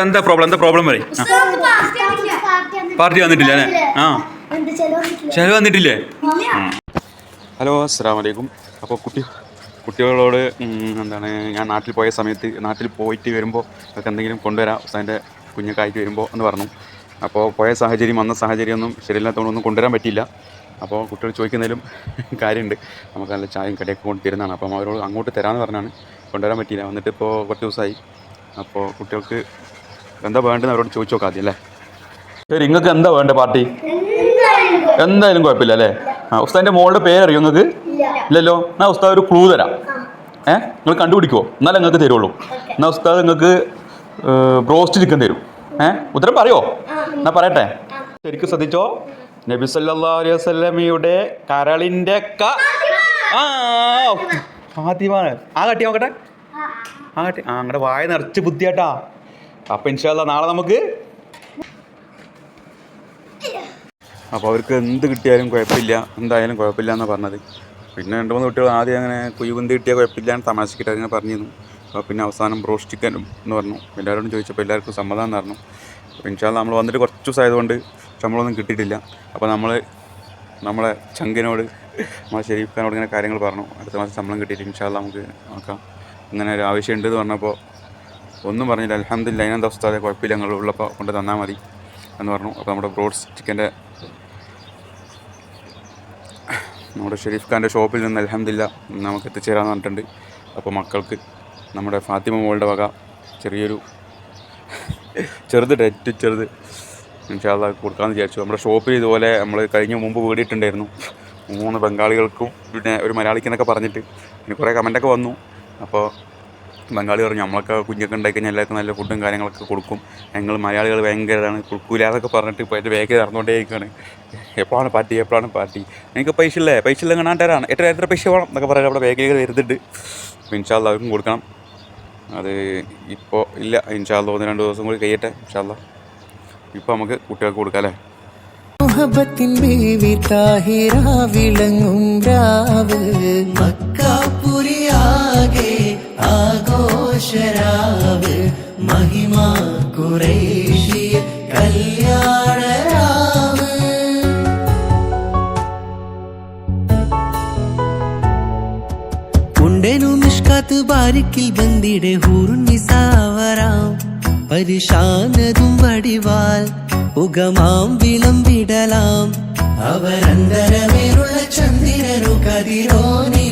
എന്താ പ്രോബ്ലം പറയും. പാർട്ടി വന്നിട്ടില്ല അല്ലേ? ആ, ചെലവ് വന്നിട്ടില്ലേ? ഹലോ, അസ്സലാമു അലൈക്കും. അപ്പോൾ കുട്ടികളോട് എന്താണ്, ഞാൻ നാട്ടിൽ പോയ സമയത്ത് നാട്ടിൽ പോയിട്ട് വരുമ്പോൾ അതൊക്കെ എന്തെങ്കിലും കൊണ്ടുവരാം ഉസ്താദിൻ്റെ കുഞ്ഞൊക്കെ വരുമ്പോൾ എന്ന് പറഞ്ഞു. അപ്പോൾ പോയ വന്ന സാഹചര്യമൊന്നും ശരിയില്ലാത്തതുകൊണ്ടൊന്നും കൊണ്ടുവരാൻ പറ്റിയില്ല. അപ്പോൾ കുട്ടികൾ ചോദിക്കുന്നതിലും കാര്യമുണ്ട്. നമുക്ക് നല്ല ചായയും കടയൊക്കെ കൊണ്ട് തരുന്നതാണ്. അപ്പം അവരോട് അങ്ങോട്ട് തരാമെന്ന് പറഞ്ഞാണ്, കൊണ്ടുവരാൻ പറ്റിയില്ല. വന്നിട്ട് ഇപ്പോൾ കുറച്ച് ദിവസമായി. അപ്പോൾ കുട്ടികൾക്ക് എന്താ വേണ്ടതെന്ന് അവരോട് ചോദിച്ചു നോക്കാം ആദ്യം അല്ലേ. ശരി, നിങ്ങൾക്ക് എന്താ വേണ്ടത്? പാർട്ടി എന്തായാലും കുഴപ്പമില്ല അല്ലേ? ഉസ്താദിൻ്റെ മോളുടെ പേരറിയോ നിങ്ങൾക്ക്? ഇല്ലല്ലോ. എന്നാൽ ഉസ്താദ് ഒരു ക്ലൂ തരാം. നിങ്ങൾ കണ്ടുപിടിക്കുമോ? എന്നാലേ നിങ്ങൾക്ക് തരുള്ളൂ. എന്നാൽ ഉസ്താദ് നിങ്ങൾക്ക് ബ്രോസ്റ്റ് ചിക്കൻ തരും. ഉത്തരം പറയുമോ? എന്നാൽ പറയട്ടെ. ശരിക്കും ശ്രദ്ധിച്ചോ. നബി സല്ലല്ലാഹു അലൈഹി വസല്ലമയുടെ കരളിൻ്റെ ഫാത്തിമാണ്. ആ കട്ടി നോക്കട്ടെ. അങ്ങടെ വായ നിറച്ച് ബുദ്ധിയാട്ടാ. അപ്പം ഇൻഷാ അല്ലാഹ് നാളെ നമുക്ക്. അപ്പോൾ അവർക്ക് എന്ത് കിട്ടിയാലും കുഴപ്പമില്ല, എന്തായാലും കുഴപ്പമില്ല എന്നാണ് പറഞ്ഞത്. പിന്നെ 2-3 കുട്ടികൾ ആദ്യം അങ്ങനെ കുയ്യുകുന്തി കിട്ടിയാൽ കുഴപ്പമില്ല എന്ന് തമാശക്കിട്ട് അങ്ങനെ പറഞ്ഞിരുന്നു. അപ്പോൾ പിന്നെ അവസാനം ബ്രോസ്റ്റ് ചിക്കനും എന്ന് പറഞ്ഞു. എല്ലാവരോടും ചോദിച്ചപ്പോൾ എല്ലാവർക്കും സമ്മതം എന്ന് പറഞ്ഞു. അപ്പോൾ ഇൻഷാ അല്ലാഹ് നമ്മൾ വന്നിട്ട് കുറച്ച് ദിവസമായതുകൊണ്ട് ശമ്പളമൊന്നും കിട്ടിയിട്ടില്ല. അപ്പോൾ നമ്മളെ ചങ്കിനോട് നമ്മളെ ഷെരീഫ് ഖാനോട് ഇങ്ങനെ കാര്യങ്ങൾ പറഞ്ഞു. അടുത്ത മാസം ശമ്പളം കിട്ടിയിട്ട് ഇൻഷാ അല്ലാഹ് നമുക്ക് നോക്കാം. ഇങ്ങനെ ഒരു ആവശ്യമുണ്ട് എന്ന് പറഞ്ഞപ്പോൾ ഒന്നും പറഞ്ഞില്ല. അൽഹംദുലില്ലാഹ്, അതിനെന്താ ഉസ്താദേ കുഴപ്പമില്ല, നിങ്ങൾ ഉള്ളപ്പോൾ കൊണ്ട് തന്നാൽ മതി എന്ന് പറഞ്ഞു. അപ്പോൾ നമ്മുടെ ബ്രോസ്റ്റ് ചിക്കൻ്റെ നമ്മുടെ ഷെരീഫ് ഖാൻ്റെ ഷോപ്പിൽ നിന്ന് അൽഹംദുലില്ലാഹ് നമുക്ക് എത്തിച്ചേരാമെന്ന് പറഞ്ഞിട്ടുണ്ട്. അപ്പോൾ മക്കൾക്ക് നമ്മുടെ ഫാത്തിമ മോളുടെ വക ചെറിയൊരു ചെറുത് ഇൻഷാ അല്ലാഹ് കൊടുക്കാമെന്ന് വിചാരിച്ചു. നമ്മുടെ ഷോപ്പിൽ ഇതുപോലെ നമ്മൾ മുമ്പ് വീടിയിട്ടുണ്ടായിരുന്നു. 3 ബംഗാളികൾക്കും പിന്നെ ഒരു മലയാളിക്കെന്നൊക്കെ പറഞ്ഞിട്ട് പിന്നെ കുറേ കമൻറ്റൊക്കെ വന്നു. അപ്പോൾ ബംഗാളി പറഞ്ഞു നമ്മളൊക്കെ കുഞ്ഞൊക്കെ ഉണ്ടായി കഴിഞ്ഞാൽ എല്ലാവർക്കും നല്ല ഫുഡും കാര്യങ്ങളൊക്കെ കൊടുക്കും, ഞങ്ങൾ മലയാളികൾ ഭയങ്കരമാണ് കൊടുക്കൂല എന്നൊക്കെ പറഞ്ഞിട്ട് ഇപ്പോൾ അതിൻ്റെ വേഗം നടന്നുകൊണ്ടേയിരിക്കുകയാണ്. എപ്പോഴാണ് പാർട്ടി എനിക്ക് പൈസ ഇല്ല കാണാൻ എത്ര പൈസ വേണം എന്നൊക്കെ പറയാൻ അവിടെ വേഗം വരുന്നുണ്ട്. അപ്പോൾ ഇൻഷാ അല്ലാഹ് അവർക്കും കൊടുക്കണം. അത് ഇപ്പോൾ ഇല്ല, ഇൻഷാ അല്ലാഹ് 1-2 ദിവസം കൂടി കഴിയട്ടെ. ഇൻഷാ അല്ലാഹ് ഇപ്പോൾ നമുക്ക് കുട്ടികൾക്ക് കൊടുക്കാം അല്ലേ. മുഹബത്തിൻ ബീവി താഹിറ വിളങ്ങും രാവ് മക്കാപുരിയാകെ ആഘോഷരാവ് മഹിമ ഖുറൈശി കല്യാണരാവ്. ഉണ്ടേനു മിഷ്കാത്ത് ബാരിക്കിൽ ബന്ദിടെ ഹൂറുന്നിസാവരാം പരിശാനതും വടിവാൽ ഉഗമാം വിളംവിടലാം അവരന്തരമേറുള്ള ചന്ദ്രനു കതിരോനി.